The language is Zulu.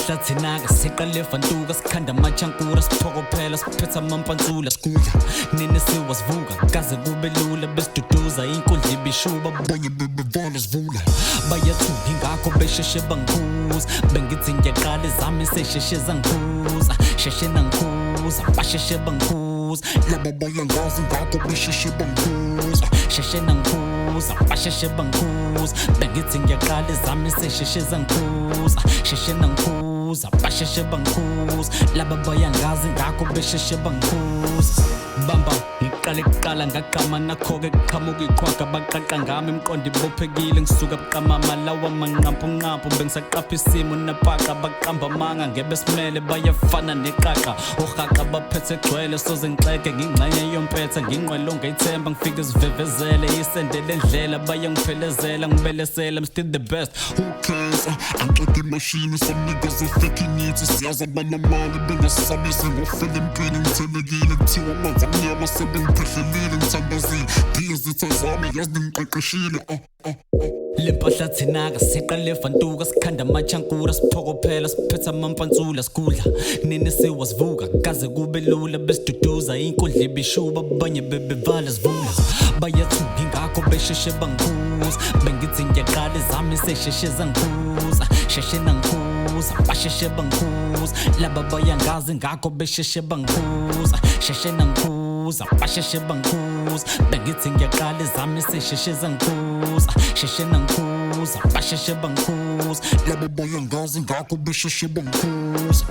Limpahla thina-ke siqale fantuka sikhanda amachankura siphokophela siphetha amampantsula sikudla nini siwasivuka kaze kube lula besiduduza inkundla ibishuba bonye bebevala sivula bayathuka ingakho besheshe bangikhuza bengithi ngiyaqala ezami sesheshe zangikhuza sheshe nangikhuza basheshe bangikhuza laba bayangazi ngakho besheshe bangikhuza sheshe nangikhuza basheshe bangikhuza bengithi ngiyaqala ezami sesheshe zangikhuza sheshe nangikhuza basheshe bangikhuza laba bayangazi ngakho besheshe bangikhuza bamba ngiqale kuqala ngaqama nakho-ke kuqhamuka iqhwaga baqaqa ngami imqondo ibophekile ngisuka buqamama lawa manqampunqampu bengisaqapha isimo napaqa baqamba amanga ngebesimele bayafana neqaqa ohaqa baphethe egcwele soze ngixeke ngingxenye yompetha nginqwele ongayithemba ngifike isivevezele isendele ndlela bayangiphelezela ngibelesela I'm still the best who cares angicede imashini samnikazi fake nithi siyazi abanamali bengasabise ngofela empini ngithelekile kuthiwa amanzi amnyama sebengiphehlelile ngithambazile diyezitha zami yazi ngiqeqeshile Limpahla thina-ke siqale fantuka sikhanda amachankura siphokophela siphetha amampantsula sikudla nini siwasivuka kaze kube lula besiduduza inkundla ibishuba bonye bebevala sivula bayathuka ingakho besheshe bangikhuza bengithi ngiyaqala ezami sesheshe zangikhuza sheshe nangikhuza basheshe bangikhuza laba bayangazi ngakho besheshe bangikhuza sheshe nangikhuza basheshe bangikhuza bengithi ngiyaqala ezami sesheshe zangikhuza sheshe nangikhuza basheshe bangikhuza laba bayangazi ngakho besheshe bangikhuza